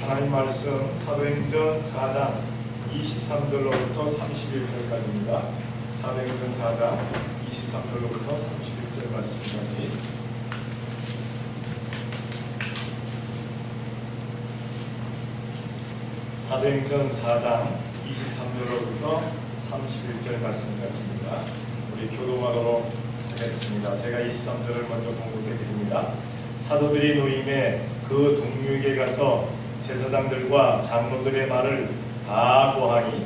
하나님 말씀 사도행전 4장 23절로부터 31절까지입니다. 사도행전 4장 23절로부터 31절 말씀까지. 사도행전 4장 23절로부터 31절 말씀까지입니다. 우리 교독하도록 하겠습니다. 제가 23절을 먼저 공독해 드립니다. 사도들이 노임에 그 동류에게 가서 제사장들과 장로들의 말을 다 고하니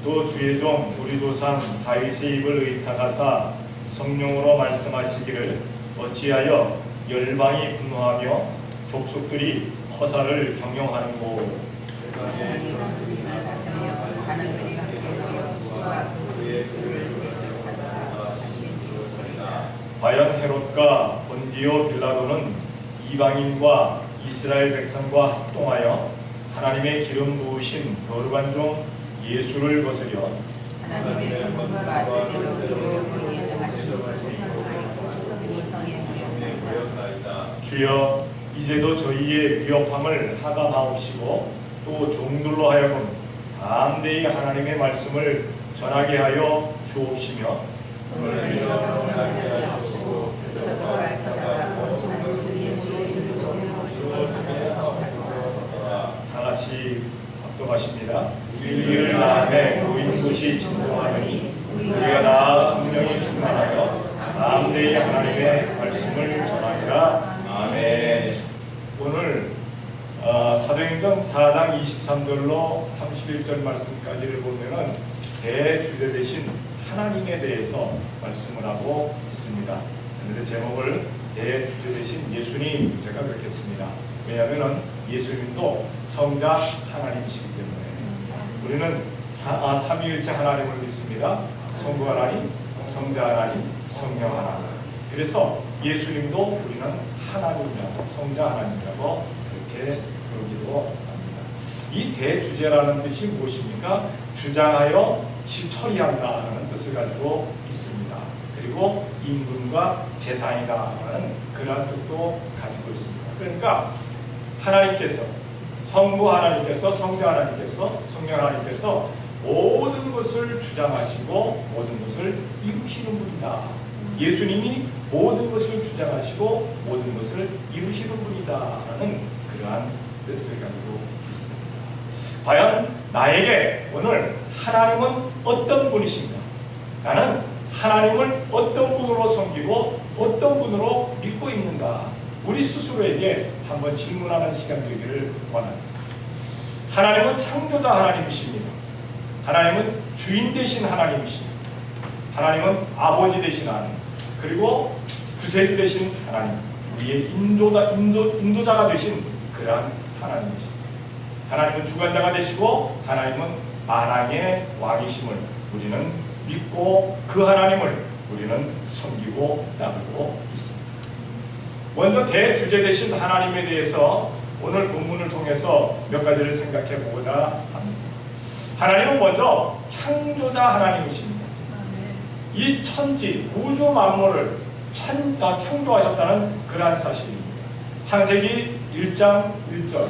또 주의 종 우리 조상 다윗의 입을 의탁하사 성령으로 말씀하시기를 어찌하여 열방이 분노하며 족속들이 허사를 경영하는고 과연 헤롯과 본디오 빌라도는 이방인과 이스라엘 백성과 합동하여 하나님의 기름 부으신 거룩한 종 예수를 거스려 주여 이제도 저희의 위협함을 하감하옵시고 또 종들로 하여금 담대히 하나님의 말씀을 전하게 하여 주옵시며 다같이 합독하십니다. 우리를 낳음에 노인 것이 진동하느니 우리가 낳아 성령이 충만하여 담대히 하나님의 말씀을 전하리라. 아멘. 오늘 사도행전 4장 23절로 31절 말씀까지를 보면은 대주제 되신 하나님에 대해서 말씀을 하고 있습니다. 그런데 제목을 대주제 되신 예수님 제가 그렇겠습니다. 왜냐하면 예수님도 성자 하나님이시기 때문에 우리는 삼위일체 하나님을 믿습니다. 성부 하나님, 성자 하나님, 성령 하나님. 그래서 예수님도 우리는 하나님이라고 성자 하나님이라고 그렇게 부르기도 합니다. 이 대주제라는 뜻이 무엇입니까? 주장하여 처리한다는 뜻을 가지고 있습니다. 그리고 임금과 재상이다라는 그러한 뜻도 가지고 있습니다. 그러니까 하나님께서 성부 하나님께서 성자 하나님께서 성령 하나님께서 모든 것을 주장하시고 모든 것을 이루시는 분이다. 예수님이 모든 것을 주장하시고 모든 것을 이루시는 분이다라는 그러한 뜻을 가지고 있습니다. 과연 나에게 오늘 하나님은 어떤 분이신가? 나는 하나님을 어떤 분으로 섬기고 어떤 분으로 믿고 있는가? 우리 스스로에게 한번 질문하는 시간 되기를 원합니다. 하나님은 창조자 하나님이십니다. 하나님은 주인 되신 하나님이십니다. 하나님은 아버지 되신 하나님, 그리고 구세주 되신 하나님, 우리의 인도자가 되신 그러한 하나님이십니다. 하나님은 주관자가 되시고 하나님은 만왕의 왕이심을 우리는 믿고 그 하나님을 우리는 섬기고 따르고 있습니다. 먼저 대주제 되신 하나님에 대해서 오늘 본문을 통해서 몇 가지를 생각해 보고자 합니다. 하나님은 먼저 창조자 하나님이십니다. 이 천지, 우주 만물을 창조하셨다는 그러한 사실입니다. 창세기 1장 1절.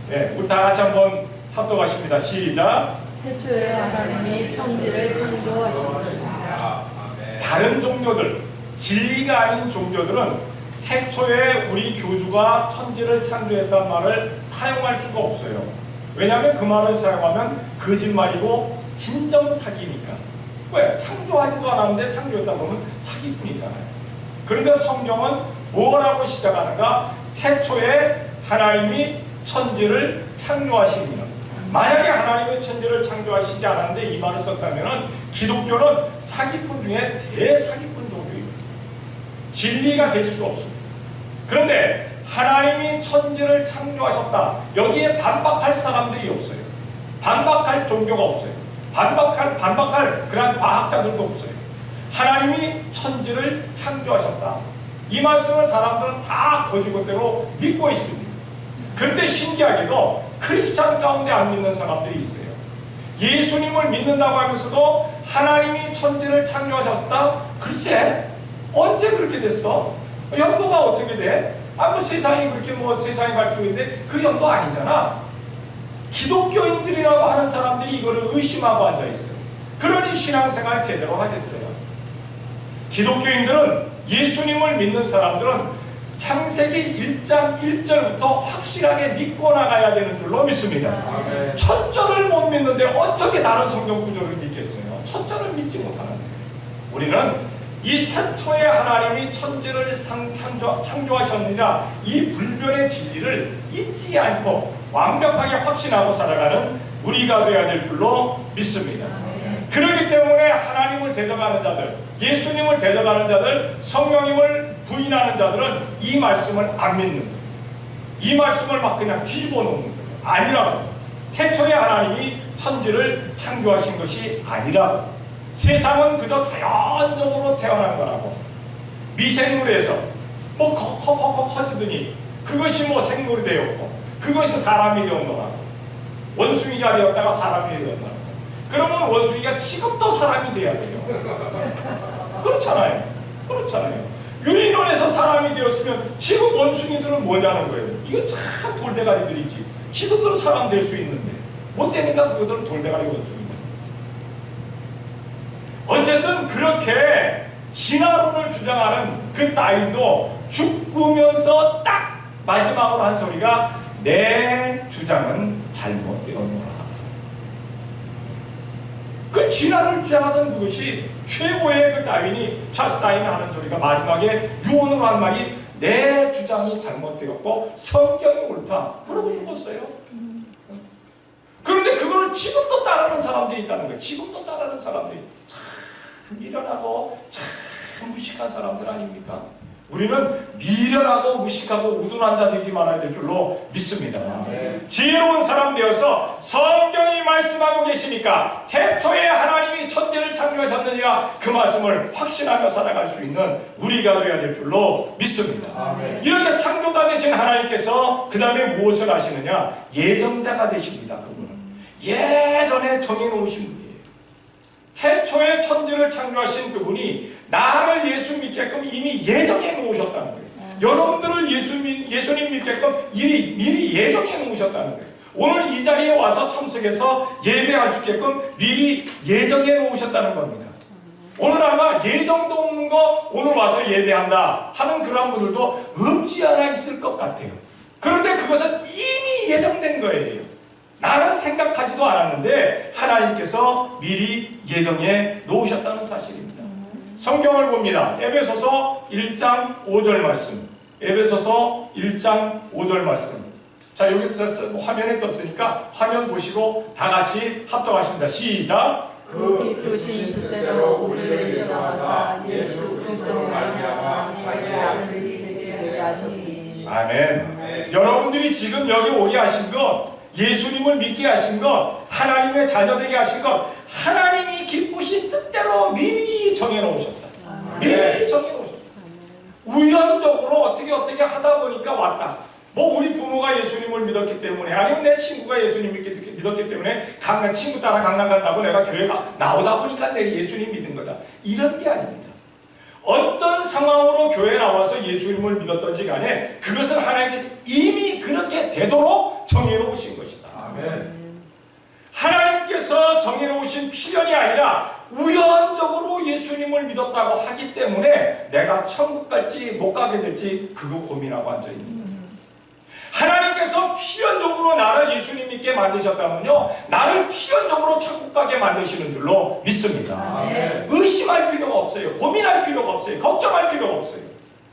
네, 우리 다 같이 한번 합독하십니다. 시작. 태초에 하나님이 천지를 창조하셨습니다. 다른 종교들, 진리가 아닌 종교들은 태초에 우리 교주가 천지를 창조했다는 말을 사용할 수가 없어요. 왜냐하면 그 말을 사용하면 거짓말이고 진정 사기니까. 왜? 창조하지도 않았는데 창조했다고 하면 사기꾼이잖아요. 그런데 성경은 뭐라고 시작하는가? 태초에 하나님이 천지를 창조하십니다. 만약에 하나님이 천지를 창조하시지 않았는데 이 말을 썼다면 기독교는 사기꾼 중에 대사기꾼 종교입니다. 진리가 될 수가 없습니다. 그런데 하나님이 천지를 창조하셨다. 여기에 반박할 사람들이 없어요. 반박할 종교가 없어요. 반박할 그런 과학자들도 없어요. 하나님이 천지를 창조하셨다. 이 말씀을 사람들은 다 거짓것대로 믿고 있습니다. 그런데 신기하게도 크리스찬 가운데 안 믿는 사람들이 있어요. 예수님을 믿는다고 하면서도 하나님이 천지를 창조하셨다? 글쎄, 언제 그렇게 됐어? 연도가 어떻게 돼? 뭐 세상이 그렇게 세상이 밝히고 있는데 그 연도 아니잖아. 기독교인들이라고 하는 사람들이 이거를 의심하고 앉아있어요. 그러니 신앙생활 제대로 하겠어요? 기독교인들은, 예수님을 믿는 사람들은 창세기 1장 1절부터 확실하게 믿고 나가야 되는 줄로 믿습니다. 아멘. 첫 절을 못 믿는데 어떻게 다른 성경 구조를 믿겠어요? 첫 절을 믿지 못하는데, 우리는 이 태초에 하나님이 천지를 창조하셨느냐, 이 불변의 진리를 잊지 않고 완벽하게 확신하고 살아가는 우리가 되어야 될 줄로 믿습니다. 그렇기 때문에 하나님을 대적하는 자들, 예수님을 대적하는 자들, 성령님을 부인하는 자들은 이 말씀을 안 믿는 거예요. 이 말씀을 막 그냥 뒤집어 놓는 거예요. 아니라고. 태초에 하나님이 천지를 창조하신 것이 아니라고. 세상은 그저 자연적으로 태어난 거라고. 미생물에서 커 커지더니 그것이 생물이 되었고, 그것이 사람이 되었는 거라고. 원숭이가 되었다가 사람이 되었는 거라고. 그러면 원숭이가 지금도 사람이 돼야 돼요. 그렇잖아요. 그렇잖아요. 유인원에서 사람이 되었으면 지금 원숭이들은 뭐냐는 거예요. 이거 참 돌대가리들이지. 지금도 사람 될 수 있는데 못 되니까 그것들은 돌대가리 원숭이들. 어쨌든 그렇게 진화론을 주장하는 그 따윈도 죽으면서 딱 마지막으로 한 소리가 내 주장은 잘못되었노라. 그 진화를 주장하던 그것이 최고의 그 다윈이, 찰스 다윈이 하는 소리가 마지막에 유언으로 한 말이 내 주장이 잘못되었고 성경이 옳다. 그러고 죽었어요. 그런데 그거를 지금도 따르는 사람들이 있다는 거예요. 지금도 따르는 사람들이 참 미련하고 참 무식한 사람들 아닙니까? 우리는 미련하고 무식하고 우둔한 자 되지 말아야 될 줄로 믿습니다. 지혜로운 사람 되어서 성경이 말씀하고 계시니까 태초에 하나님이 천지를 창조하셨느니라 그 말씀을 확신하며 살아갈 수 있는 우리가 되어야 될 줄로 믿습니다. 이렇게 창조자 되신 하나님께서 그 다음에 무엇을 하시느냐? 예정자가 되십니다. 그분은 예전에 정해놓으신 분이에요. 태초에 천지를 창조하신 그분이 나를 예수 믿게끔 이미 예정해 놓으셨다는 거예요. 여러분들을 예수님 믿게끔 미리 예정해 놓으셨다는 거예요. 오늘 이 자리에 와서 참석해서 예배할 수 있게끔 미리 예정해 놓으셨다는 겁니다. 오늘 아마 예정도 없는 거 오늘 와서 예배한다 하는 그런 분들도 없지 않아 있을 것 같아요. 그런데 그것은 이미 예정된 거예요. 나는 생각하지도 않았는데 하나님께서 미리 예정해 놓으셨다는 사실입니다. 성경을 봅니다. 에베소서 1장 5절 말씀. 에베소서 1장 5절 말씀. 자, 여기 화면에 떴으니까 화면 보시고 다 같이 합독하십니다. 시작. 그 기쁘신 뜻대로 우리를 인정하사 예수 그리스도로 말미암아 자기의 아들이 되게 하셨으니. 아멘. 여러분들이 지금 여기 오게 하신 것, 예수님을 믿게 하신 것, 하나님의 자녀되게 하신 것, 하나님이 기쁘신 뜻대로 미리 정해놓으셨다. 미리 정해놓으셨다. 우연적으로 어떻게 하다 보니까 왔다. 우리 부모가 예수님을 믿었기 때문에, 아니면 내 친구가 예수님 믿었기 때문에 친구 따라 강남 간다고 내가 교회 나오다 보니까 내가 예수님 믿은 거다. 이런 게 아닙니다. 어떤 상황으로 교회에 나와서 예수님을 믿었던지 간에 그것은 하나님께서 이미 그렇게 되도록 정해놓으신 것이다. 아멘. 하나님께서 정해놓으신 필연이 아니라 우연적으로 예수님을 믿었다고 하기 때문에 내가 천국 갈지 못 가게 될지 그거 고민하고 앉아있는 거예요. 하나님께서 필연적으로 나를 예수님 믿게 만드셨다면요, 나를 필연적으로 천국 가게 만드시는 줄로 믿습니다. 아멘. 의심할 필요가 없어요. 고민할 필요가 없어요. 걱정할 필요가 없어요.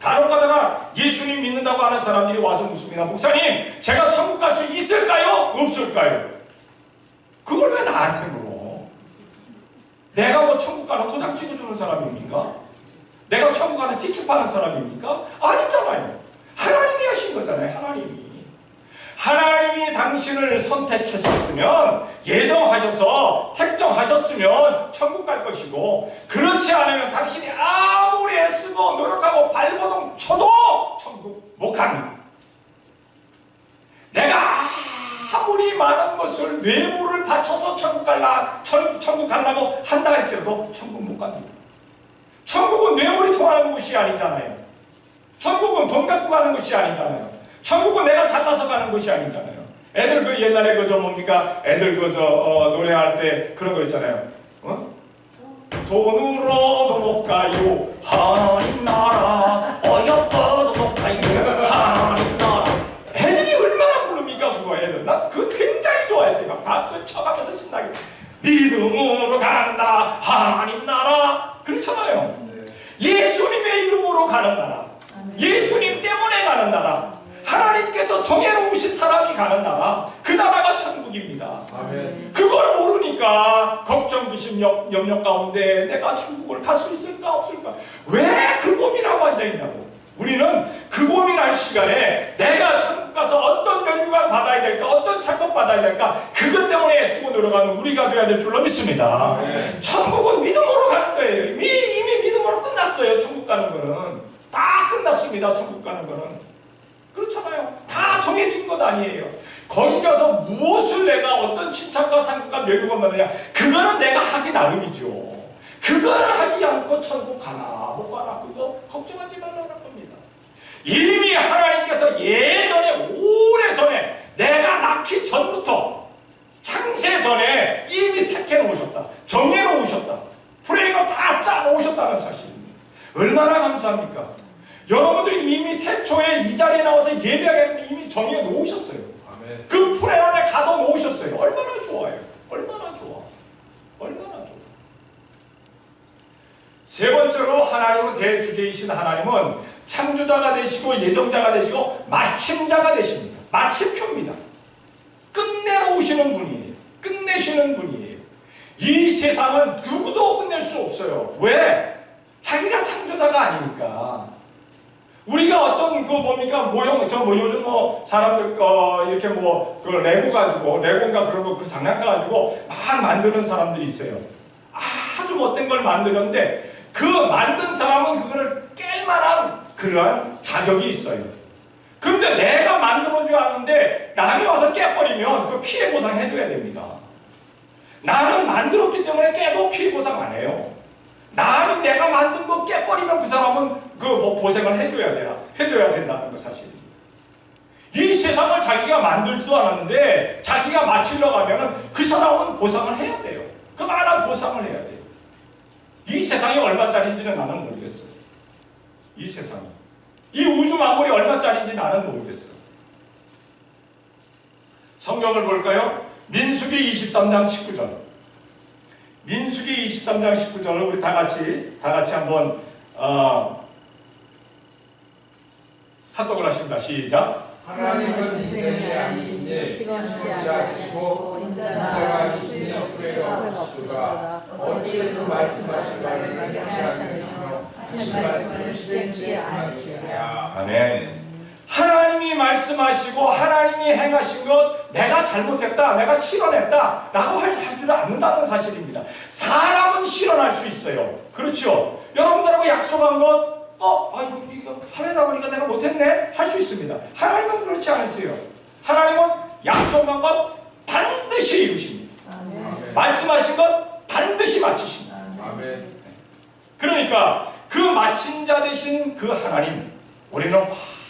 간혹 가다가 예수님 믿는다고 하는 사람들이 와서 묻습니다. 목사님, 제가 천국 갈 수 있을까요? 없을까요? 그걸 왜 나한테 물어? 내가 천국 가는 도장 찍어주는 사람입니까? 내가 천국 가는 티켓 파는 사람입니까? 아니잖아요. 하나님이 하신 거잖아요. 하나님이 당신을 선택했었으면, 예정하셔서 택정하셨으면 천국 갈 것이고, 그렇지 않으면 당신이 아무리 애쓰고 노력하고 발버둥 쳐도 천국 못 갑니다. 내가 아무리 많은 것을 뇌물을 바쳐서 천국 가려고 한다 할지라도 천국 못 갑니다. 천국은 뇌물이 통하는 곳이 아니잖아요. 천국은 돈 갖고 가는 곳이 아니잖아요. 천국은 내가 잘나서 가는 곳이 아니잖아요. 애들 그 옛날에 그저 뭡니까? 애들 그저 노래할 때 그런 거 있잖아요. 돈으로도 못 가요 하나님 나라, 어여뻐도 못 가요 하나님 나라. 애들이 얼마나 부릅니까 그거. 애들 나 그거 굉장히 좋아했어요. 막 박수 쳐가면서 신나게 믿음으로 가는 나라 하나님 나라 그렇잖아요. 예수님의 이름으로 가는 나라, 예수님 때문에 가는 나라, 하나님께서 정해놓으신 사람이 가는 나라, 그 나라가 천국입니다. 아멘. 그걸 모르니까 걱정, 근심, 염려 가운데 내가 천국을 갈 수 있을까 없을까 왜 그 고민하고 앉아있냐고. 우리는 그 고민할 시간에 내가 천국 가서 어떤 면류관 받아야 될까, 어떤 상급 받아야 될까, 그것 때문에 애쓰고 노력하는 우리가 되어야 될 줄로 믿습니다. 아멘. 천국은 믿음으로 가는 거예요. 이미 믿음으로 끝났어요. 천국 가는 거는 다 끝났습니다. 천국 가는 거는 그렇잖아요. 다 정해진 것 아니에요. 거기 가서 무엇을 내가 어떤 칭찬과 상급과 멸류관 받느냐, 그거는 내가 하기 나름이죠. 그걸 하지 않고 천국 가나 못 가나 그거 걱정하지 말라는 겁니다. 이미 하나님께서 예전에, 오래전에, 내가 낳기 전부터, 창세 전에 이미 택해 놓으셨다, 정해 놓으셨다, 프레임을 다 짜 놓으셨다는 사실입니다. 얼마나 감사합니까? 여러분들이 이미 태초에 이 자리에 나와서 예배하게 이미 정해 놓으셨어요. 아멘. 그 풀 안에 가둬 놓으셨어요. 얼마나 좋아요. 얼마나 좋아. 얼마나 좋아. 세 번째로 하나님은, 대주제이신 하나님은 창조자가 되시고 예정자가 되시고 마침자가 되십니다. 마침표입니다. 끝내놓으시는 분이에요. 끝내시는 분이에요. 이 세상은 누구도 끝낼 수 없어요. 왜? 자기가 창조자가 아니니까. 우리가 어떤 그 뭡니까 모형, 요즘 사람들 이렇게 그 레고 가지고, 레고인가 그런 거 그 장난감 가지고 막 만드는 사람들이 있어요. 아주 못된 걸 만드는데 그 만든 사람은 그거를 깰 만한 그러한 자격이 있어요. 근데 내가 만들어 줄 아는데 남이 와서 깨버리면 그 피해 보상 해줘야 됩니다. 나는 만들었기 때문에 깨도 피해 보상 안 해요. 남이 내가 만든 거 깨버리면 그 사람은 그 보상을 해줘야 된다는 거 사실입니다. 이 세상을 자기가 만들지도 않았는데 자기가 마치려고 하면은 그 사람은 보상을 해야 돼요. 그만한 보상을 해야 돼요. 이 세상이 얼마짜리인지는 나는 모르겠어요. 이 세상이, 이 우주 만물이 얼마짜리인지 나는 모르겠어요. 성경을 볼까요? 민수기 23장 19절. 민수기 23장 19절을 우리 다 같이 한번 합독을 하십니다. 시작. 하나님은 인생이 아니신지 시건치 아니하시고 인자가 주시니 후회가 없으시도다. 어찌 그 말씀하시지 않으시며 하신 말씀을 수행치 않으시랴. 아멘. 하나님이 말씀하시고 하나님이 행하신 것 내가 잘못했다, 내가 실언했다 라고 할 줄 않는다는 사실입니다. 사람은 실언할 수 있어요. 그렇죠? 여러분들하고 약속한 것 아이고 이거 하려다 보니까 내가 못했네 할 수 있습니다. 하나님은 그렇지 않으세요. 하나님은 약속한 것 반드시 이루십니다. 아멘. 말씀하신 것 반드시 마치십니다. 아멘. 그러니까 그 마친 자 되신 그 하나님, 우리는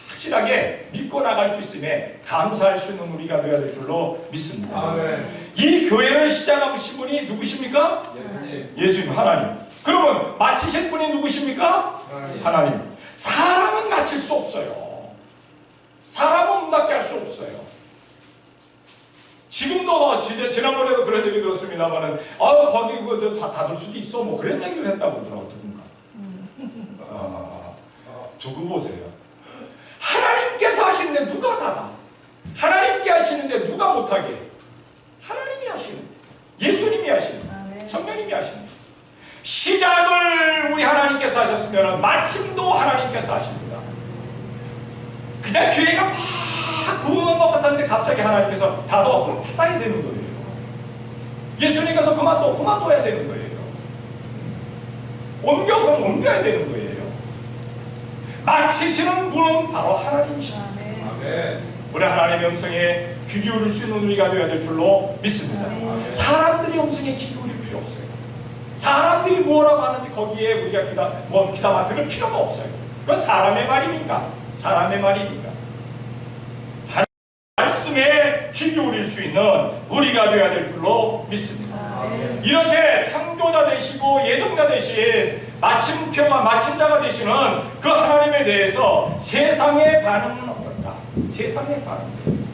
확실하게 믿고 나갈 수 있음에 감사할 수 있는 우리가 되어야 될 줄로 믿습니다. 아멘. 이 교회를 시작하신 분이 누구십니까? 예수님. 예수님, 하나님. 그러면 마치신 분이 누구십니까? 하나님. 사람은 마칠 수 없어요. 사람은 문 닫게 할 수 없어요. 지금도 지난번에도 그런 얘기 들었습니다만은 거기 그거 닫을 수도 있어 뭐 그런 얘기를 했다고 하더라고. 누군가. 두고 보세요. 하나님께서 하시는데 누가 닫아? 하나님께 하시는데 누가 못하게 해? 하나님이 하시는, 예수님이 하시는, 성령님이 하시는. 시작을 우리 하나님께서 하셨으면 마침도 하나님께서 하십니다. 그냥 교회가 막 부흥한 것 같았는데 갑자기 하나님께서 닫아, 그럼 닫아야 되는 거예요. 예수님께서 그만둬야 되는 거예요. 그럼 옮겨야 되는 거예요. 마치시는 분은 바로 하나님이십니다. 아멘. 우리 하나님의 음성에 귀 기울일 수 있는 우리가 되어야 될 줄로 믿습니다. 사람들이 음성에 귀 기울일 필요 없어요. 사람들이 뭐라고 하는지 거기에 우리가 귀담아 들을 필요가 없어요. 그건 사람의 말이니까. 사람의 말이니까. 말씀에 귀 기울일 수 있는 우리가 되어야 될 줄로 믿습니다. 이렇게 창조자 되시고 예정자 되신 마침자가 되시는 그 하나님에 대해서 세상의 반응은 어떨까? 세상의 반응.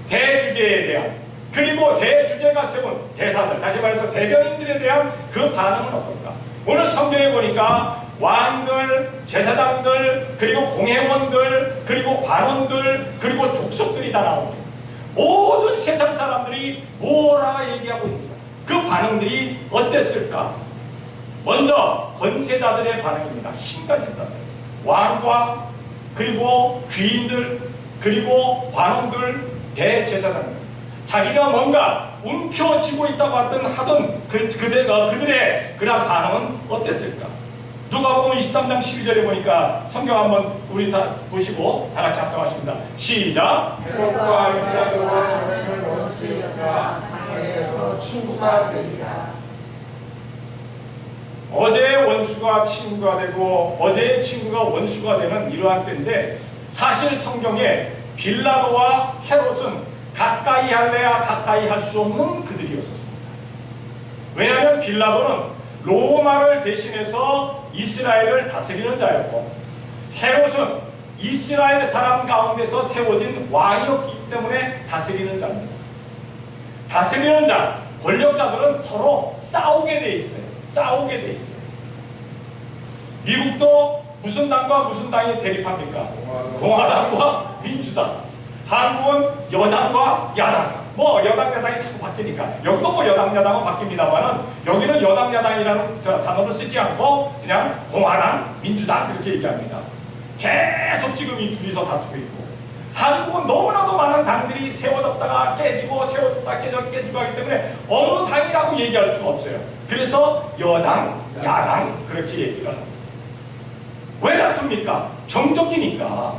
대주제에 대한, 그리고 대주제가 세운 대사들, 다시 말해서 대변인들에 대한 그 반응은 어떨까? 오늘 성경에 보니까 왕들, 제사장들, 그리고 공회원들, 그리고 관원들, 그리고 족속들이 다 나옵니다. 모든 세상 사람들이 뭐라 얘기하고 있는가? 그 반응들이 어땠을까? 먼저 권세자들의 반응입니다. 힘가진다들, 왕과 그리고 귀인들, 그리고 관원들, 대제사장들, 자기가 뭔가 움켜쥐고 있다고 하던 그들의 그런 반응은 어땠을까? 누가복음 23장 12절에 보니까 성경 한번 우리 다 보시고 다 같이 합독하십니다. 시작. 헤롯과 빌라도와 자기는 원수였으나 당에서 친구가 되리라. 어제의 원수가 친구가 되고 어제의 친구가 원수가 되는 이러한 때인데, 사실 성경에 빌라도와 헤롯은 가까이 할래야 가까이 할 수 없는 그들이었습니다. 왜냐하면 빌라도는 로마를 대신해서 이스라엘을 다스리는 자였고, 헤롯은 이스라엘 사람 가운데서 세워진 왕이었기 때문에 다스리는 자입니다. 다스리는 자, 권력자들은 서로 싸우게 돼 있어요. 싸우게 돼 있어요. 미국도 무슨 당과 무슨 당이 대립합니까? 공화당과 민주당. 한국은 여당과 야당. 뭐 여당 야당이 자꾸 바뀌니까 여기도 뭐 여당 야당은 바뀝니다만은 여기는 여당 야당이라는 단어를 쓰지 않고 그냥 공화당, 민주당 이렇게 얘기합니다. 계속 지금 이 둘이서 다투고 있고, 한국은 너무나도 많은 당들이 세워졌다가 깨지고 세워졌다가 깨지고 하기 때문에 어느 당이라고 얘기할 수가 없어요. 그래서 여당, 야당 그렇게 얘기를 합니다. 왜 다툽니까? 정적이니까,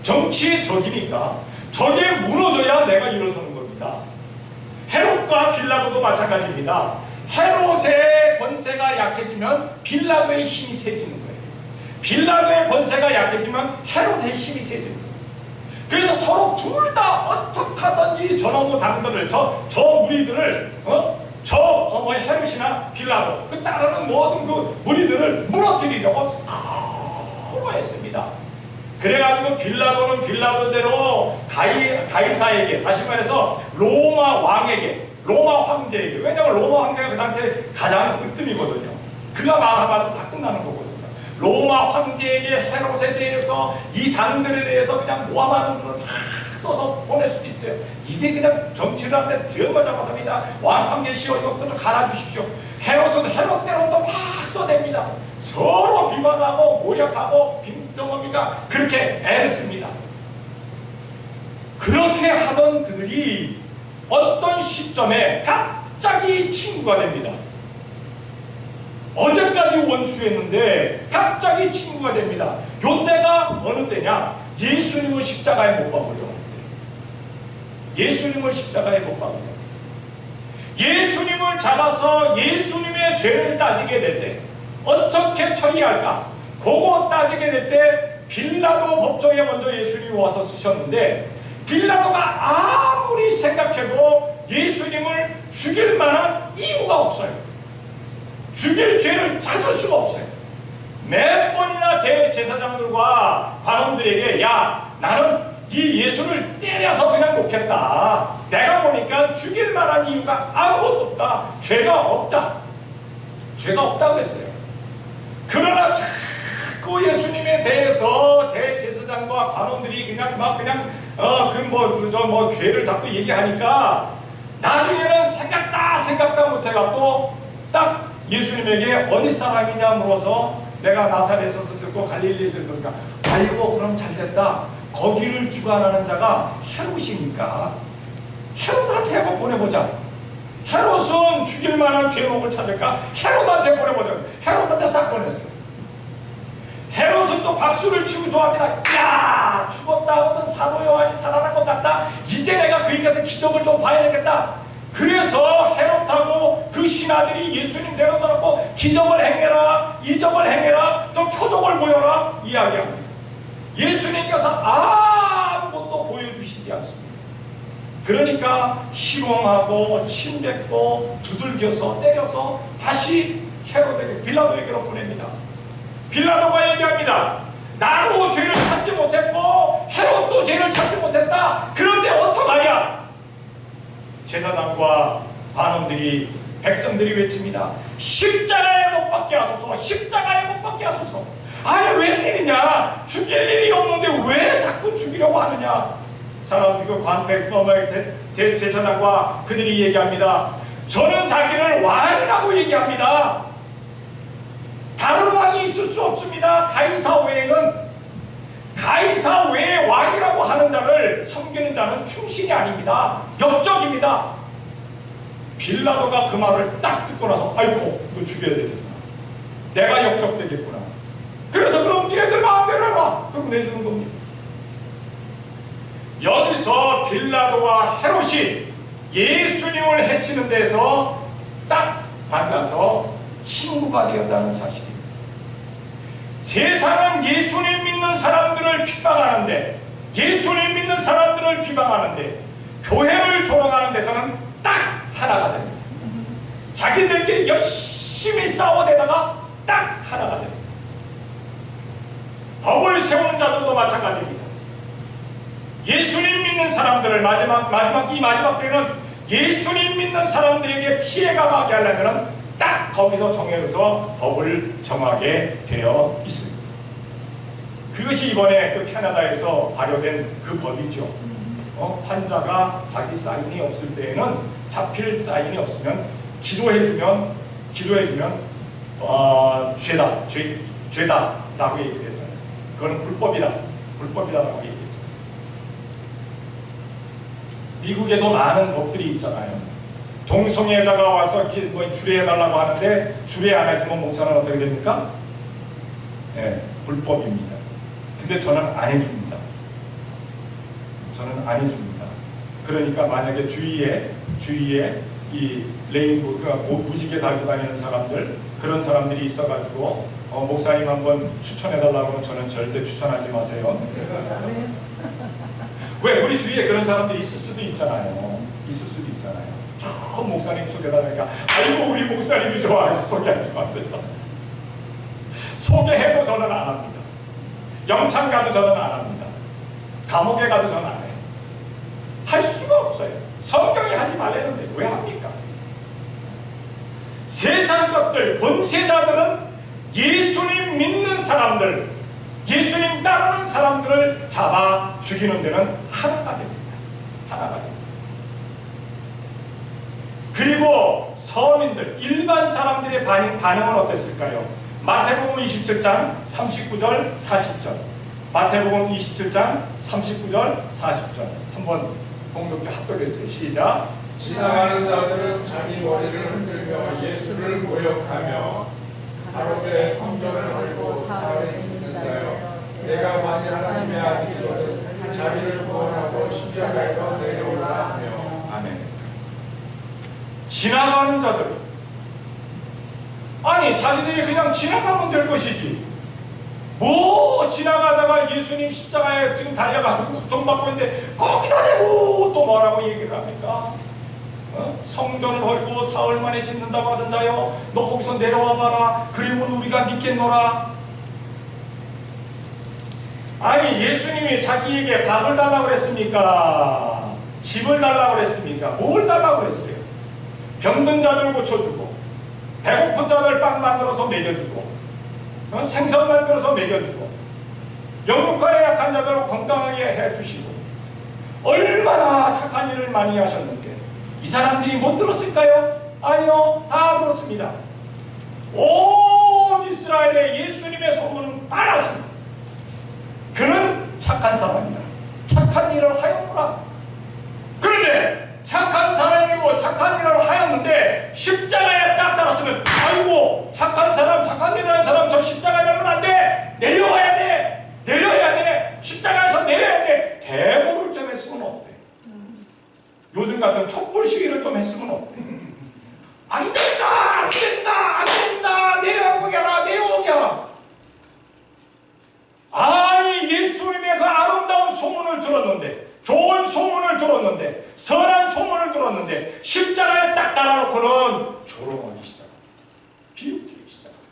정치의 적이니까. 적에 무너져야 내가 일어서는 겁니다. 헤롯과 빌라도도 마찬가지입니다. 헤롯의 권세가 약해지면 빌라도의 힘이 세지는 거예요. 빌라도의 권세가 약해지면 헤롯의 힘이 세지는 거예요. 그래서 서로 둘 다 어떻게 하든지 저놈의 당들을, 저 무리들을, 헤롯이나 빌라도, 그 따르는 모든 그 무리들을 무너뜨리려고 서로 했습니다. 그래가지고 빌라도는 빌라도대로 가이사에게, 다시 말해서 로마 왕에게, 로마 황제에게, 왜냐하면 로마 황제가 그 당시에 가장 으뜸이거든요. 그가 말하면 다 끝나는 거거든요. 로마 황제에게 헤롯에 대해서, 이 당들에 대해서 그냥 모함하는 걸 다 써서 보낼 수도 있어요. 이게 그냥 정치를 하는데 정말 잘못합니다. 왕 황제시오, 이것도 좀 갈아주십시오. 헤롯은 헤롯대로 또 막 써댑니다. 서로 비방하고 모략하고 빙정합니까? 그렇게 애를 씁니다. 그렇게 하던 그들이 어떤 시점에 갑자기 친구가 됩니다. 어제까지 원수였는데 갑자기 친구가 됩니다. 요때가 어느 때냐? 예수님을 십자가에 못 박으려. 예수님을 십자가에 못 박으려. 예수님을 잡아서 예수님의 죄를 따지게 될 때 어떻게 처리할까? 그거 따지게 될 때 빌라도 법정에 먼저 예수님이 와서 쓰셨는데, 빌라도가 아무리 생각해도 예수님을 죽일 만한 이유가 없어요. 죽일 죄를 찾을 수가 없어요. 몇 번이나 대제사장들과 관원들에게, 야, 나는 이 예수를 때려서 그냥 놓겠다. 내가 보니까 죽일 만한 이유가 아무것도 없다. 죄가 없다. 죄가 없다 그랬어요. 그러나 자꾸 예수님에 대해서 대제사장과 관원들이 죄를 자꾸 얘기하니까 나중에는 생각다 못해갖고 딱 예수님에게 어디 사람이냐 물어서 내가 나사렛에서 듣고 갈릴리에서 듣니까, 아이고 그럼 잘됐다. 거기를 주관하는 자가 헤롯이니까 헤롯한테 한번 보내보자. 헤롯은 죽일 만한 죄목을 찾을까? 헤롯한테 보내보자. 헤롯한테 싹 보냈어요. 헤롯은 또 박수를 치고 좋아합니다. 야! 죽었다 혹은 사도 요한이 살아난 것 같다. 이제 내가 그에게서 기적을 좀 봐야 되겠다. 그래서 헤롯하고 그 신하들이 예수님 데려다 놓고 기적을 행해라, 이적을 행해라, 좀 표적을 보여라 이야기합니다. 예수님께서 아무것도 보여주시지 않습니다. 그러니까 희롱하고 침뱉고 두들겨서 때려서 다시 헤롯에게, 빌라도에게로 보냅니다. 빌라도가 얘기합니다. 나도 죄를 찾지 못했고 헤롯도 죄를 찾지 못했다. 그런데 어떡하냐? 제사장과 관원들이, 백성들이 외칩니다. 십자가에 못 박게 하소서, 십자가에 못 박게 하소서. 아니 웬일이냐? 죽일 일이 없는데 왜 자꾸 죽이려고 하느냐? 사람 그 관백 제사장과 그들이 얘기합니다. 저는 자기를 왕이라고 얘기합니다. 다른 왕이 있을 수 없습니다. 가이사 외에는. 가이사 외에 왕이라고 하는 자를 섬기는 자는 충신이 아닙니다. 역적입니다. 빌라도가 그 말을 딱 듣고 나서 아이고 이거 죽여야 되겠구나. 내가 역적되겠구나. 그래서 그럼 니네들 마음대로 해라. 그럼 내주는 겁니다. 여기서 빌라도와 헤롯이 예수님을 해치는 데서 딱 만나서 친구가 되었다는 사실입니다. 세상은 예수님 믿는 사람들을 핍박하는데, 예수님 믿는 사람들을 비방하는데, 교회를 조롱하는 데서는 딱 하나가 됩니다. 자기들끼리 열심히 싸워대다가 딱 하나가 됩니다. 법을 세우는 자들도 마찬가지입니다. 예수님 믿는 사람들을 마지막 때에는 예수님 믿는 사람들에게 피해가 가게 하려면 딱 거기서 정해서 법을 정하게 되어 있습니다. 그것이 이번에 그 캐나다에서 발효된 그 법이죠. 환자가 자기 사인이 없을 때에는, 잡힐 사인이 없으면 기도해주면 죄다라고 얘기했잖아요. 그건 불법이다라고 얘기했죠. 미국에도 많은 법들이 있잖아요. 동성애자가 와서 주례해달라고 하는데 주례 안 해주면 목사는 어떻게 됩니까? 네, 불법입니다. 근데 저는 안 해줍니다. 저는 안 해줍니다. 그러니까 만약에 주위에 이 레인보우가 무지개 달고 다니는 사람들, 그런 사람들이 있어가지고 목사님 한번 추천해달라고 하면 저는 절대 추천하지 마세요. 왜? 우리 주위에 그런 사람들이 있을 수도 있잖아요. 저 목사님 소개하니까 아이고 우리 목사님이 좋아요. 소개하지 마세요. 소개해도 저는 안 합니다. 영창 가도 저는 안 합니다. 감옥에 가도 저는 안 해요. 할 수가 없어요. 성경이 하지 말랬는데 왜 합니까? 세상 것들, 권세자들은 예수님 믿는 사람들, 예수님 따르는 사람들을 잡아 죽이는 데는 하나가 됩니다. 하나가 됩니다. 그리고 서민들, 일반 사람들의 반응은 어땠을까요? 마태복음 27장 39절 40절. 마태복음 27장 39절 40절. 한번 공동체 합독해주세요. 시작. 지나가는 자들은 자기 머리를 흔들며 예수를 모욕하며 가로되 성전을 헐고 사흘에 짓는 자여, 내가 만일 하나님의 아들이거든 자기를 구원하고 십자가에서 내려오라 하며. 아멘. 지나가는 자들, 아니 자기들이 그냥 지나가면 될 것이지 뭐 지나가다가 예수님 십자가에 지금 달려가지고 고통받고 있는데 거기다 대고 또 뭐라고 얘기를 합니까? 성전을 헐고 사흘 만에 짓는다고 하던가요? 너 거기서 내려와 봐라. 그리면 우리가 믿겠노라. 아니 예수님이 자기에게 밥을 달라고 그랬습니까? 집을 달라고 그랬습니까? 뭘 달라고 그랬어요? 병든 자들 고쳐주고, 배고픈 자들 빵 만들어서 먹여주고, 생선 만들어서 먹여주고, 영국과의 약한 자들 건강하게 해주시고, 얼마나 착한 일을 많이 하셨는데 이 사람들이 못 들었을까요? 아니요, 다 들었습니다. 온 이스라엘의 예수님의 소문은 다 났습니다. 그는 착한 사람이다. 착한 일을 하였구나. 그런데 착한 사람이고 착한 일을 하였는데 십자가에 딱 달았으면 아이고 착한 사람, 착한 일을 하는 사람 저 십자가에 달면 안 돼. 내려야 돼. 십자가에서 했으면 어때? 안 된다! 안 된다! 안 된다! 내려오게 하라! 내려오게 하라! 아니 예수님의 그 아름다운 소문을 들었는데, 좋은 소문을 들었는데, 선한 소문을 들었는데 십자가에 딱 달아놓고는 조롱하기 시작합니다. 비웃기기 시작합니다.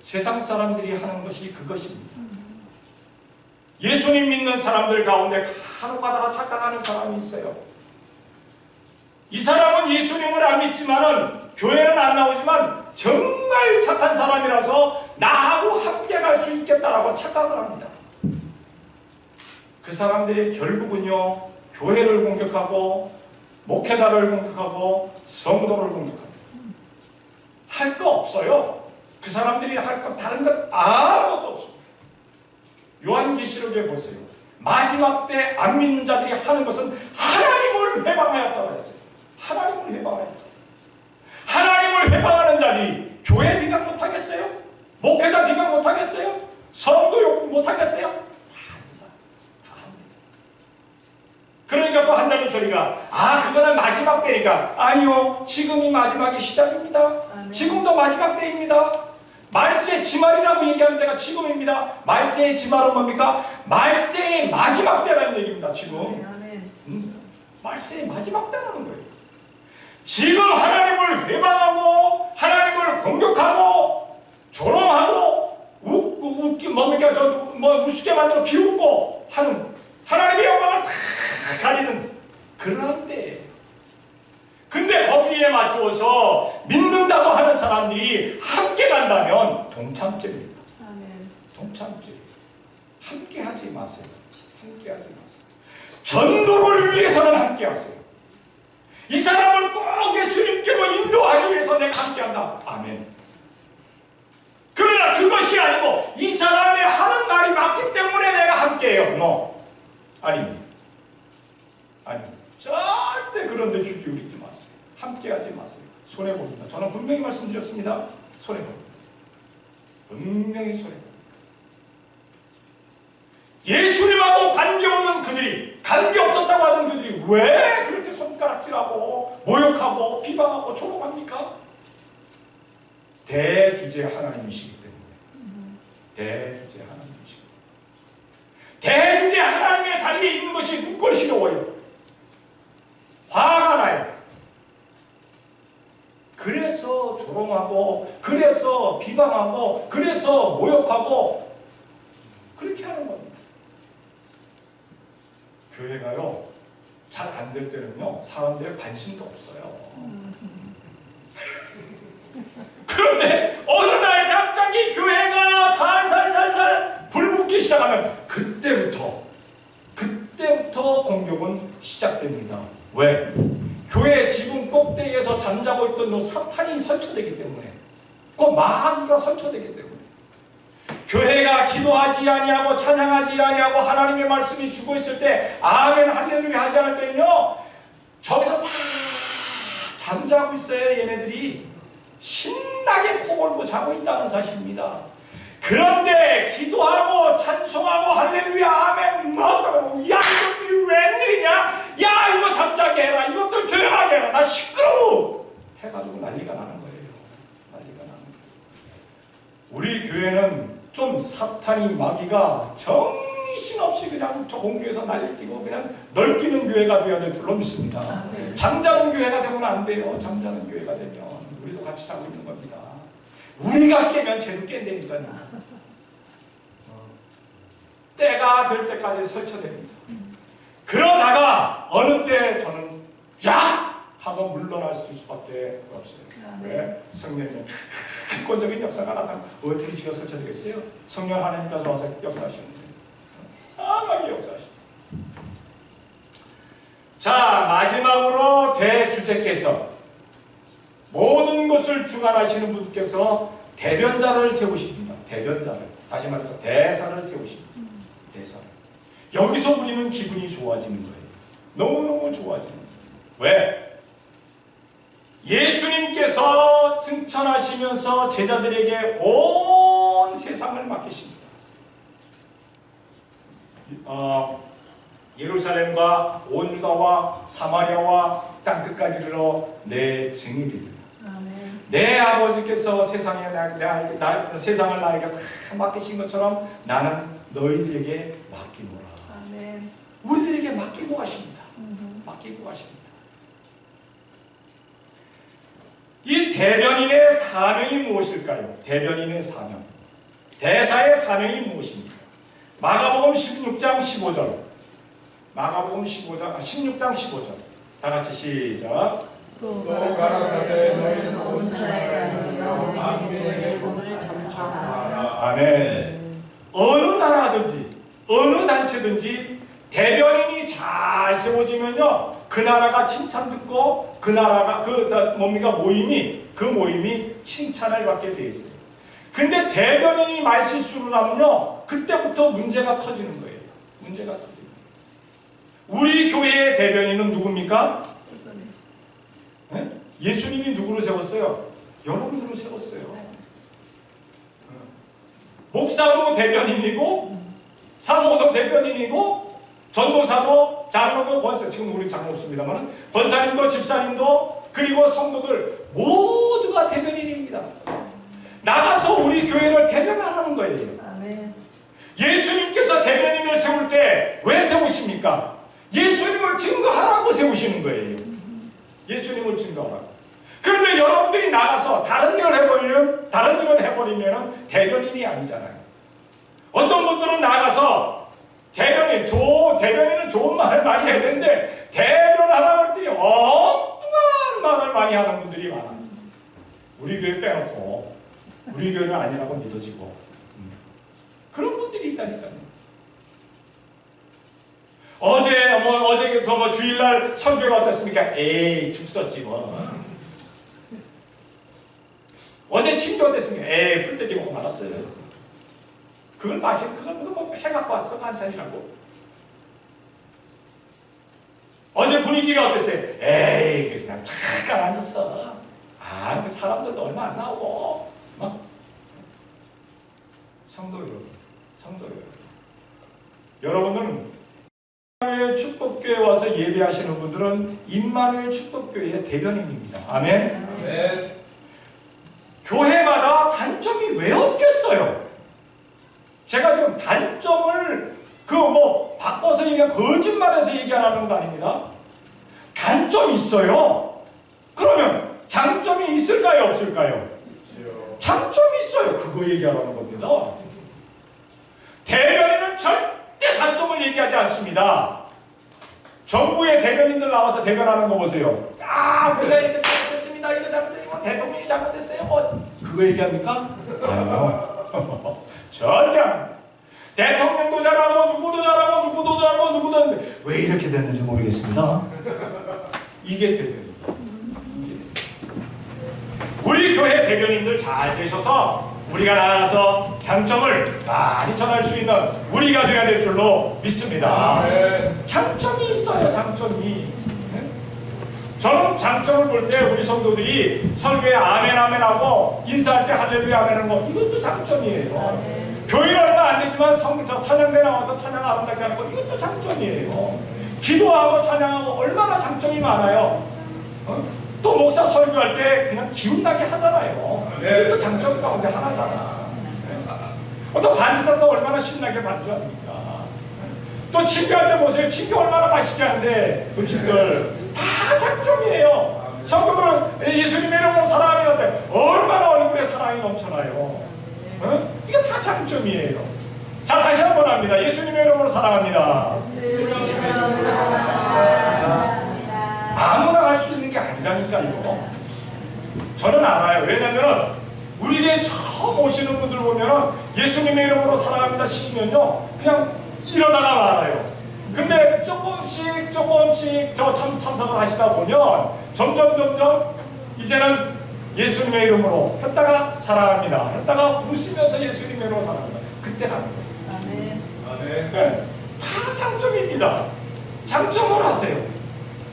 세상 사람들이 하는 것이 그것입니다. 예수님 믿는 사람들 가운데 간혹 가다가 착각하는 사람이 있어요. 이 사람은 예수님을 안 믿지만은 교회는 안 나오지만 정말 착한 사람이라서 나하고 함께 갈 수 있겠다라고 착각을 합니다. 그 사람들이 결국은요, 교회를 공격하고 목회자를 공격하고 성도를 공격합니다. 할 거 없어요. 그 사람들이 할 거 다른 것 아무것도 없습니다. 요한계시록에 보세요. 마지막 때 안 믿는 자들이 하는 것은 하나님을 회방하였다고 했어요. 하나님을 회방하였다. 하나님을 회방하는 자들이 교회 비방 못하겠어요? 목회자 비방 못하겠어요? 성도 욕 못하겠어요? 다 합니다. 다 합니다. 그러니까 또 한다는 소리가, 그거는 마지막 때니까. 아니요, 지금이 마지막이 시작입니다. 지금도 마지막 때입니다. 말세의 지말이라고 얘기하는 데가 지금입니다. 말세의 지말은 뭡니까? 말세의 마지막 때라는 얘기입니다. 지금 말세의 마지막 때라는 거예요. 지금 하나님을 회방하고 하나님을 공격하고 조롱하고 우습게 만들어 비웃고 하는, 하나님의 영광을 다 가리는 그런 때예요. 근데 거기에 맞추어서 믿는다고 하는 사람들이 함께 간다면 동참죄입니다. 동참죄. 함께 하지 마세요. 함께 하지 마세요. 전도를 위해서는 함께 하세요. 이 사람을 꼭 예수님께로 인도하기 위해서 내가 함께 한다. 아멘. 그러나 그것이 아니고 이 사람이 하는 말이 맞기 때문에 내가 함께 해요. No. 아닙니다. 아닙니다. 절대 그런 데 귀 기울이지 마세요. 함께 하지 마세요. 손해봅니다. 저는 분명히 말씀드렸습니다. 손해봅니다. 분명히 손해봅니다. 예수님하고 관계없는 그들이, 관계없었다고 하던 그들이 왜 그렇게 손가락질하고 모욕하고 비방하고 조롱합니까? 대주제 하나님이시기 때문에. 대주제 하나님이시기 때문에. 대주제 하나님의 자리에 있는 것이 굳건시려워요. 화가 나요. 그래서 조롱하고, 그래서 비방하고, 그래서 모욕하고, 그렇게 하는 겁니다. 교회가요, 잘 안 될 때는요, 사람들의 관심도 없어요. 그런데 어느 날 갑자기 교회가 살살살살 불붙기 시작하면 그때부터 공격은 시작됩니다. 왜? 교회 지붕 꼭대기에서 잠자고 있던 그 사탄이 설쳐되기 때문에, 그 마귀가 설쳐되기 때문에, 교회가 기도하지 아니하고 찬양하지 아니하고 하나님의 말씀이 주고 있을 때 아멘 할렐루야 하지 않을 때는요, 저기서 다 잠자고 있어요. 얘네들이 신나게 코 골고 자고 있다는 사실입니다. 그런데 기도하고 찬송하고 할렐루야 아멘 뭐 야 이것들이 웬일이냐, 야 이거 잠자게 해라, 이것도 조용하게 해라, 나 시끄러워 해가지고 난리가 나는 거예요. 난리가 나는 거예요. 우리 교회는 좀 사탄이 마귀가 정신없이 그냥 저 공중에서 날뛰고 그냥 널뛰는 교회가 되어야 될 줄로 믿습니다. 잠자는 교회가 되면 안 돼요. 잠자는 교회가 되면 우리도 같이 자고 있는 겁니다. 우리가 깨면 쟤도 깬다니까요. 때가 될 때까지 설쳐됩니다. 그러다가 어느 때 저는 야! 하고 물러날 수밖에 없어요. 왜? 성령님 객관적인 역사가 나타나면 어떻게 지가 설쳐되겠어요? 성령 하나님께서 와서 역사하시는데 막 역사하십니다. 자, 마지막으로 대주제께서, 모든 것을 주관하시는 분께서 대변자를 세우십니다. 대변자를, 다시 말해서 대사를 세우십니다. 대사. 여기서 우리는 기분이 좋아지는 거예요. 너무너무 좋아지는 거예요. 왜? 예수님께서 승천하시면서 제자들에게 온 세상을 맡기십니다. 예루살렘과 온 유다와 사마리아와 땅끝까지 이르러 내 증인이다. 아멘. 내 아버지께서 세상을 나에게 다 맡기신 것처럼 나는 너희들에게 맡기노라. 아멘. 우리들에게 맡기고 가십니다. 맡기고 가십니다. 이 대변인의 사명이 무엇일까요? 대변인의 사명. 대사의 사명이 무엇입니까? 마가복음 16장 15절. 마가복음 16장 15절. 다 같이 시작. 또 가라사대 너희는 온 천하에 다니며 만민에게 복음을 전파하라. 아멘. 어느 나라든지 어느 단체든지 대변인이 잘 세워지면요, 그 나라가 칭찬 듣고 그 나라가 그 모임이 칭찬을 받게 돼 있어요. 근데 대변인이 말실수를 하면요, 그때부터 문제가 터지는 거예요. 문제가 터지는 거예요. 우리 교회의 대변인은 누굽니까? 네? 예수님이 누구로 세웠어요? 여러분으로 세웠어요. 목사도 대변인이고, 사모도 대변인이고, 전도사도, 장로도, 권사, 지금 우리 장로 없습니다만, 권사님도, 집사님도, 그리고 성도들 모두가 대변인입니다. 나가서 우리 교회를 대변하라는 거예요. 아멘. 예수님께서 대변인을 세울 때 왜 세우십니까? 예수님을 증거하라고 세우시는 거예요. 예수님을 증거하라고. 그런데 여러분들이 나가서 다른 일을 해버리면 대변인이 아니잖아요. 어떤 분들은 나가서 대변인은 좋은 말을 많이 해야 되는데, 대변하라고 했더니 엉뚱한 말을 많이 하는 분들이 많아요. 우리 교회 빼놓고 우리 교회는 아니라고 믿어지고 그런 분들이 있다니까요. 어제 주일날 설교가 어땠습니까? 에이, 죽었지 뭐. 어제 친교 어땠습니까? 에이, 풀떼기 먹고 말았어요. 그걸 뭐 해갖고 왔어, 반찬이라고. 어제 분위기가 어땠어요? 에이, 그냥 잠깐 앉았어. 그 사람들도 얼마 안 나오고. 성도 여러분, 임마누엘 축복교회 와서 예배하시는 분들은 임마누엘 축복교회의 대변인입니다. 아멘. 아멘. 교회마다 단점이 왜 없겠어요? 제가 지금 단점을 바꿔서 거짓말해서 얘기하라는 거 아닙니다. 단점이 있어요. 그러면 장점이 있을까요, 없을까요? 장점이 있어요. 그거 얘기하라는 겁니다. 대변인은 절대 단점을 얘기하지 않습니다. 정부의 대변인들 나와서 대변하는 거 보세요. 우리가 이렇게 잘못했습니다. 이거 잘못했고 대통령이 잘못했어요. 그거 얘기합니까? 아니요. 절대 안 합니다. 대통령도 잘하고 누구도 잘하고 왜 이렇게 됐는지 모르겠습니다. 이게 대변인. 우리 교회 대변인들 잘 되셔서 우리가 나가서 장점을 많이 전할 수 있는 우리가 되어야 될 줄로 믿습니다. 장점이 있어요. 장점이. 저는 장점을 볼 때 우리 성도들이 설교에 아멘 하고 인사할 때 할렐루야 아멘 하는 거, 이것도 장점이에요. 교회 얼마 안 되지만 찬양대 나와서 찬양 아름답게 하는 거, 이것도 장점이에요. 기도하고 찬양하고 얼마나 장점이 많아요. 또 목사 설교할 때 그냥 기운나게 하잖아요. 이것도 장점 가운데 하나잖아. 또 반주자도 얼마나 신나게 반주합니까? 또 친교할 때 보세요. 친교 얼마나 맛있게 하는데 음식들 다 장점이에요. 성도들은 예수님의 이름으로 사랑하는데 얼마나 얼굴에 사랑이 넘쳐나요. 이거 다 장점이에요. 자, 다시 한번 합니다. 예수님의 이름으로 사랑합니다. 아무나 할 수 있는 게 아니라니까 이거. 저는 알아요. 왜냐면은 우리 교회 처음 오시는 분들 보면은 예수님의 이름으로 사랑합니다 시키면요 그냥 이러다가 말아요. 근데 조금씩 참석을 하시다 보면 점점 이제는 예수님의 이름으로 했다가 사랑합니다 했다가 웃으면서 예수님의 이름으로 사랑합니다. 그때 가는 거예요. 아멘. 네. 다 장점입니다. 장점을 하세요.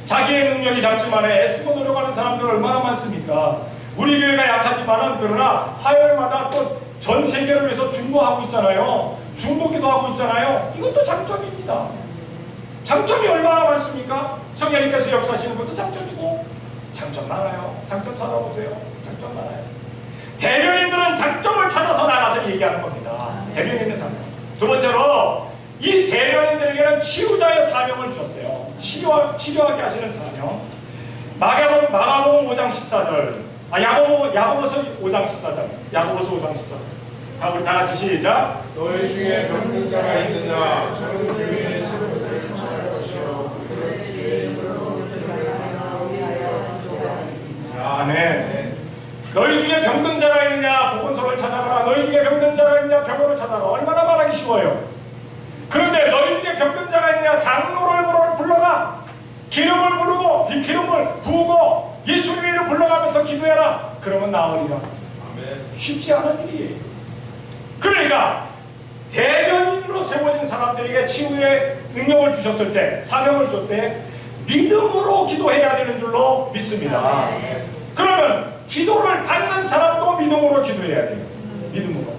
자기의 능력이 작지만에 애쓰고 노력하는 사람들 얼마나 많습니까? 우리 교회가 약하지만은 그러나 화요일마다 또 전 세계를 위해서 중보하고 있잖아요. 중보기도 하고 있잖아요. 이것도 장점입니다. 장점이 얼마나 많습니까? 성령님께서 역사하시는 것도 장점이고 장점 많아요. 장점 찾아보세요. 장점 많아요. 대변인들은 장점을 찾아서 나가서 얘기하는 겁니다. 대변인의 사명. 두 번째로 이 대변인들에게는 치유자의 사명을 주셨어요. 치료하게 하시는 사명. 마가복음 5장 14절. 야고보서 5장 14절. 야고보서 5장 14절. 우리 다 같이 시작. 너희 중에 병든 자가 있느냐? 저는 교회의 친구들을 찾아갈 것이요 그들을 주의 이름으로 부르짖으며 위하여 기도하지. 아멘. 너희 중에 병든 자가 있느냐? 보건소를 찾아가라. 너희 중에 병든 자가 있느냐? 병원을 찾아가라. 얼마나 말하기 쉬워요. 그런데 너희 중에 병든 자가 있느냐? 장로를 불러라. 기름을 부르고 기름을 부고 예수님의 이름 불러가면서 기도해라. 그러면 나으리라. 아멘. 쉽지 않은 일이에요. 그러니까 대변인으로 세워진 사람들에게 치유의 능력을 주셨을 때, 사명을 주셨을 때 믿음으로 기도해야 되는 줄로 믿습니다. 그러면 기도를 받는 사람도 믿음으로 기도해야 돼요. 믿음으로.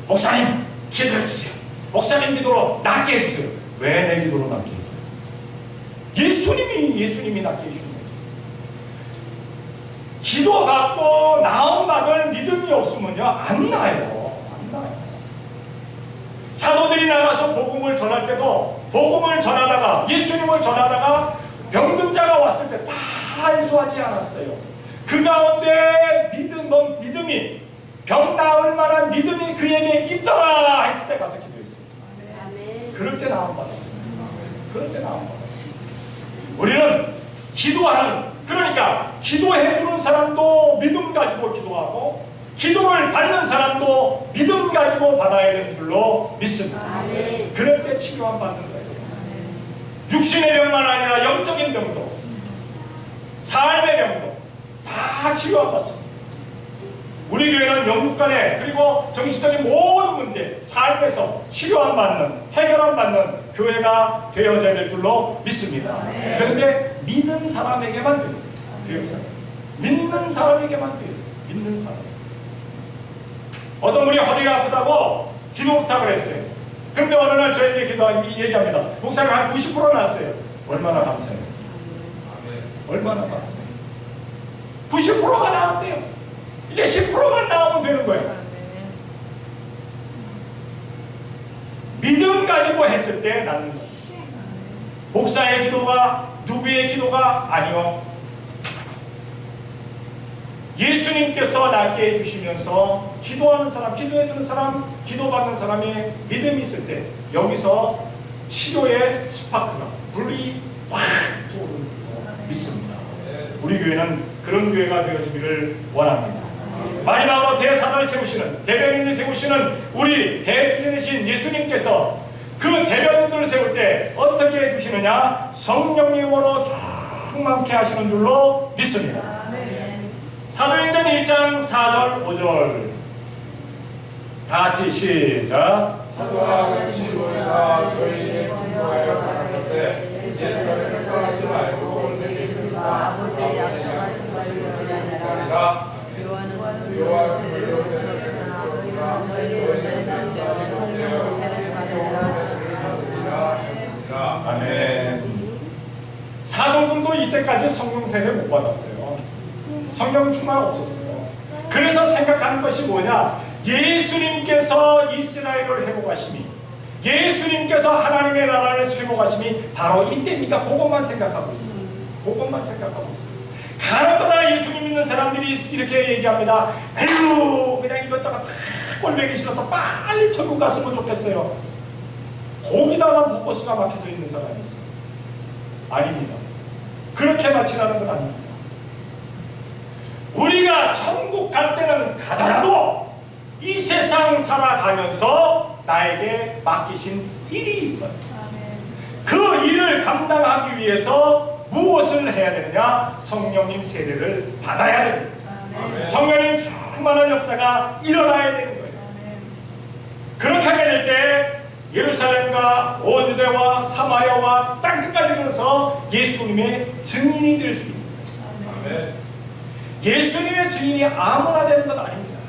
목사님 기도해 주세요. 목사님 기도로 낫게 해주세요. 왜 내 기도로 낫게 해줘요? 예수님이 낫게 해주는 거죠. 기도 받고 나음 받을 믿음이 없으면요 안 나요. 안 나요. 사도들이 나가서 복음을 전할 때도 복음을 전하다가 예수님을 전하다가 병든 자가 왔을 때 다 안수하지 않았어요. 그 가운데 믿음이 병 나을 만한 믿음이 그에게 있더라 했을 때 가서 기도했어요. 그럴 때 나음 받았어요. 그럴 때 나음 받았어요. 우리는 기도하는, 그러니까 기도해주는 사람도 믿음 가지고 기도하고 기도를 받는 사람도 믿음 가지고 받아야 되는 줄로 믿습니다. 그럴 때 치료만 받는 거예요. 육신의 병만 아니라 영적인 병도, 삶의 병도 다 치료만 받습니다. 우리 교회는 영육간에 그리고 정신적인 모든 문제, 삶에서 치료안 받는, 해결안 받는 교회가 되어져야 될 줄로 믿습니다. 그런데 믿는 사람에게만 돼요. 교육사님. 믿는 사람에게만 돼요. 믿는 사람. 어떤 분이 허리가 아프다고 기도 부탁을 했어요. 그런데 어느 날 저에게 얘기합니다. 목사님 한 90% 났어요. 얼마나 감사해요. 얼마나 감사해요. 90%가 나왔대요. 이제 10%만 나오면 되는 거예요. 믿음 가지고 했을 때 낫는 거예요. 목사의 기도가 누구의 기도가 아니요. 예수님께서 낫게 해주시면서 기도하는 사람, 기도해주는 사람, 기도받는 사람이 믿음이 있을 때 여기서 치료의 스파크가, 불이 확 도는 줄 믿습니다. 우리 교회는 그런 교회가 되어지기를 원합니다. 마지막으로 대사를 세우시는, 대변인을 세우시는 우리 대주님이신 예수님께서 그 대변인들을 세울 때 어떻게 해주시느냐? 성령님으로 충만케 하시는 줄로 믿습니다. 사도행전 1장 4절 5절 다 같이 시작. 사도와 같이 모여서 저희에게 공부하여 가르쳤되 예수를 떠나지 말고 너희 그들과 아버지의 약속하신 것을 기다리라. 요한은 요셉을 쓰나 너희를 남겨 성령으로 세례를 받으라. 아멘. 사도분도 이때까지 성령 세례 못 받았어요. 성령 충만 없었어요. 그래서 생각하는 것이 뭐냐? 예수님께서 이스라엘을 회복하심이, 예수님께서 하나님의 나라를 회복하심이 바로 이때입니까? 그것만 생각하고 있어요. 그것만 생각하고 있어요. 가나다나 예수님 믿는 사람들이 이렇게 얘기합니다. 아유, 그냥 이것저것 다 꼴보기 싫어서 빨리 천국 갔으면 좋겠어요. 거기다가 포커스가 막혀져 있는 사람이 있어요. 아닙니다. 그렇게 마치라는 건 아닙니다. 우리가 천국 갈 때는 가더라도 이 세상 살아가면서 나에게 맡기신 일이 있어요. 그 일을 감당하기 위해서 무엇을 해야 되느냐? 성령님 세례를 받아야 됩니다. 성령님 충만한 역사가 일어나야 되는 거예요. 그렇게 하게 될 때 예루살렘과 온 유대와 사마리아와 땅끝까지 들어서 예수님의 증인이 될 수 있습니다. 예수님의 증인이 아무나 되는 것 아닙니다.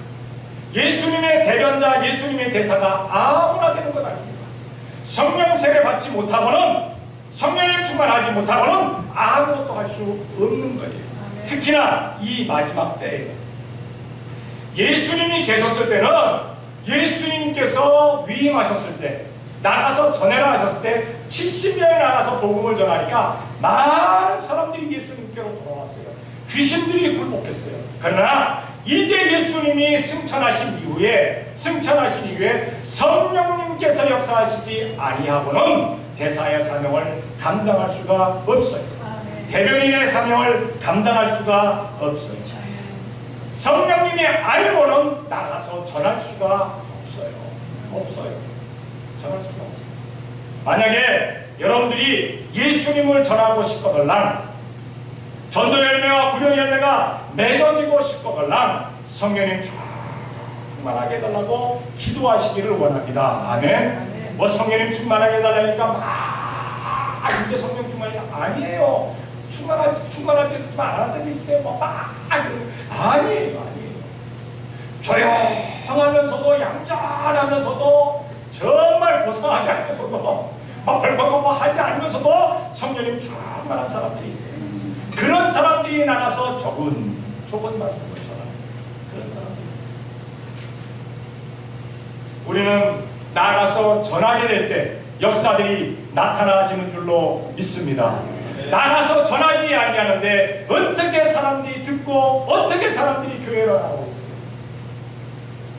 예수님의 대변자, 예수님의 대사가 아무나 되는 것 아닙니다. 성령 세례 받지 못하고는 성령님 충만하지 못하고는 아무것도 할 수 없는 거예요. 특히나 이 마지막 때에 예수님이 계셨을 때는 예수님께서 위임하셨을 때 나가서 전해라 하셨을 때 70명이 나가서 복음을 전하니까 많은 사람들이 예수님께로 돌아왔어요. 귀신들이 굴복했어요. 그러나 이제 예수님이 승천하신 이후에 성령님께서 역사하시지 아니하고는 대사의 사명을 감당할 수가 없어요. 대변인의 사명을 감당할 수가 없어요. 성령님이 아니고는 나가서 전할 수가 없어요. 전할 수가 없어요. 만약에 여러분들이 예수님을 전하고 싶거들랑 전도 열매와 구령 열매가 맺어지고 싶거들랑 성령님 충만하게 해달라고 기도하시기를 원합니다. 아멘. 뭐 성령님 충만하게 해달라니까 막 이게 성령 충만이 아니에요. 충만할 때도 좀 안 할 때도 있어요. 아니에요. 조용하면서도 얌전하면서도 정말 고상하지 않으면서도 막 벌벌벌 하지 않으면서도 성령님 충만한 사람들이 있어요. 그런 사람들이 나가서 좁은 말씀을 전하는 그런 사람들. 우리는 나가서 전하게 될 때 역사들이 나타나지는 줄로 믿습니다. 나가서 전하지 아니하는데 어떻게 사람들이 듣고 어떻게 사람들이 교회로 나오고 있어요?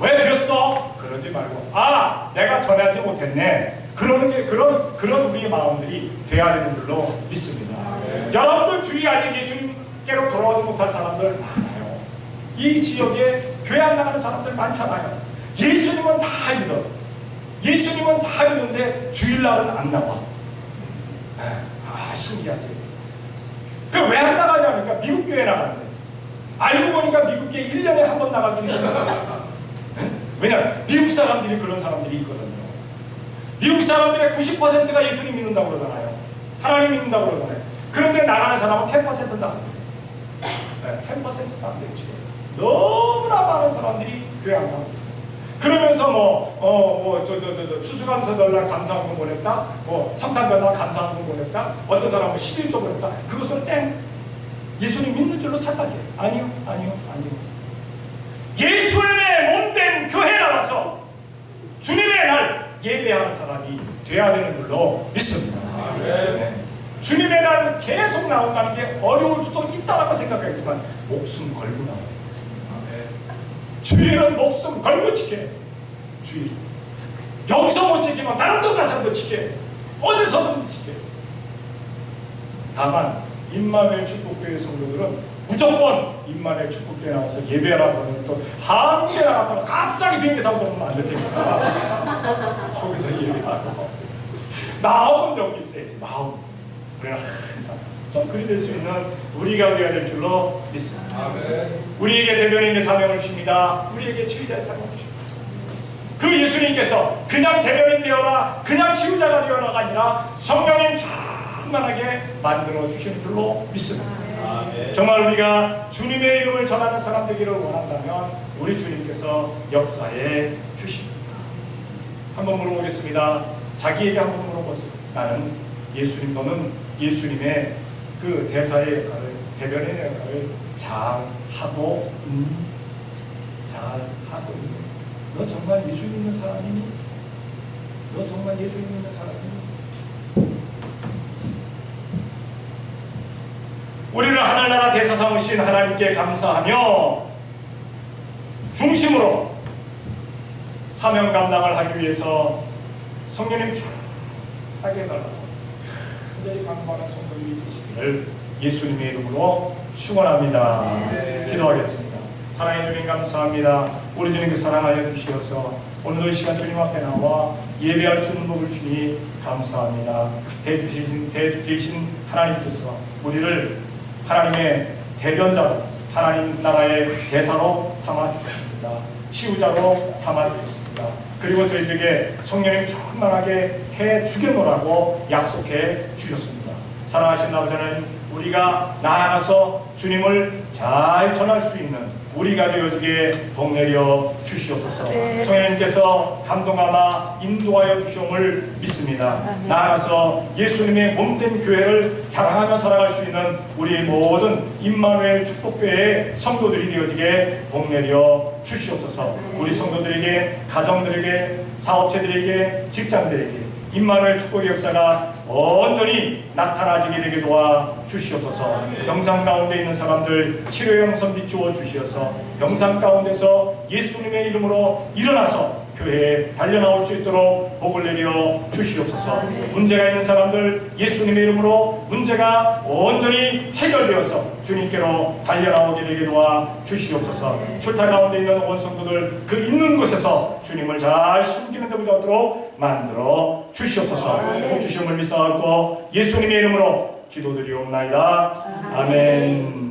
왜 그랬어? 그러지 말고 내가 전하지 못했네. 그런 우리의 마음들이 돼야 되는 줄로 믿습니다. 여러분들 주위에 아직 예수님께로 돌아오지 못할 사람들 많아요. 이 지역에 교회 안 나가는 사람들 많잖아요. 예수님은 다 믿어. 예수님은 다 믿는데 주일날은 안 나와. 신기하지. 왜 안 나가냐니까 미국 교회 나갔는데 알고 보니까 미국 교회 1년에 한 번 나가기 힘들어요. 왜냐하면 미국 사람들이 그런 사람들이 있거든요. 미국 사람들의 90%가 예수님 믿는다고 그러잖아요. 하나님 믿는다고 그러잖아요. 그런데 나가는 사람은 10%도 안 돼요. 10%도 안 되지. 너무나 많은 사람들이 교회 안 나가고 있어요. 그러면서 추수감사절날 감사한금 보냈다, 성탄절날 감사한금 보냈다, 어떤 사람은 11조 보냈다. 그것으로 땡. 예수님 믿는 줄로 착각해. 아니요. 예수님의 몸된 교회 나와서 주님의 날 예배하는 사람이 돼야 되는 줄로 믿습니다. 네. 주님의 날 계속 나온다는 게 어려울 수도 있다고 생각하겠지만 목숨 걸고 나와요. 주일은 목숨 걸고 지켜야 돼. 주일. 여기서 못 지키면 다른 데 가서도 지켜야 돼. 어디서든 지켜야 돼. 다만 임마누엘 축복교회 성도들은 무조건 임마누엘 축복교회 나와서 예배하라고 하면 또 한국에 나갔다가 갑자기 비행기 타고 들어오면 안 되니까 거기서 예배하고 마음은 여기 있어야지. 마음. 우리는 항상 좀 그리 될 수 있는 우리가 되어야 될 줄로 믿습니다. 우리에게 대변인의 사명을 주십니다. 우리에게 치유자의 사명을 주십니다. 그 예수님께서 그냥 대변인 되어라, 그냥 치유자가 되어라가 아니라 성령님 충만하게 만들어 주시는 줄로 믿습니다. 정말 우리가 주님의 이름을 전하는 사람 되기를 원한다면 우리 주님께서 역사해 주십니다. 한번 물어보겠습니다. 자기에게 한번 물어보세요. 나는 너는 예수님의 그 대사의 역할을, 대변인의 역할을 잘하고 있니? 너 정말 예수 믿는 사람이니? 너 정말 예수 믿는 사람이니? 우리를 하늘나라 대사 삼으신 하나님께 감사하며 중심으로 사명 감당을 하기 위해서 성령님 하게 해달라고 특별히 강구하는 성도들이 되시기를 예수님의 이름으로 축원합니다. 기도하겠습니다. 사랑해 주님 감사합니다. 우리 주님께 사랑하여 주시어서 오늘도 이 시간 주님 앞에 나와 예배할 수 있는 복을 주니 감사합니다. 대주이신 하나님께서 우리를 하나님의 대변자로, 하나님 나라의 대사로 삼아 주셨습니다. 치유자로 삼아 주셨습니다. 그리고 저희에게 성령님 충만하게 해 주겠노라고 약속해 주셨습니다. 사랑하신 아버지 하나님, 우리가 나아가서 주님을 잘 전할 수 있는 우리가 되어주게 복내려 주시옵소서. 네. 성령님께서 감동하마 인도하여 주시옵을 믿습니다. 아멘. 나아가서 예수님의 몸된 교회를 자랑하며 살아갈 수 있는 우리 모든 임마누엘 축복교회의 성도들이 되어지게 복내려 주시옵소서. 우리 성도들에게, 가정들에게, 사업체들에게, 직장들에게 임마누엘 축복의 역사가 온전히 나타나지게 도와 주시옵소서. 병상 가운데 있는 사람들 치료의 손 비추어 주시어서 병상 가운데서 예수님의 이름으로 일어나서 교회에 달려나올 수 있도록 복을 내려 주시옵소서. 문제가 있는 사람들 예수님의 이름으로 문제가 온전히 해결되어서 주님께로 달려나오게 되게 도와 주시옵소서. 출타 가운데 있는 온 성도들 그 있는 곳에서 주님을 잘 숨기는 데 부족하도록 만들어 주시옵소서. 복 주시옵을 믿사옵고 예수님의 이름으로 기도드리옵나이다. 아멘.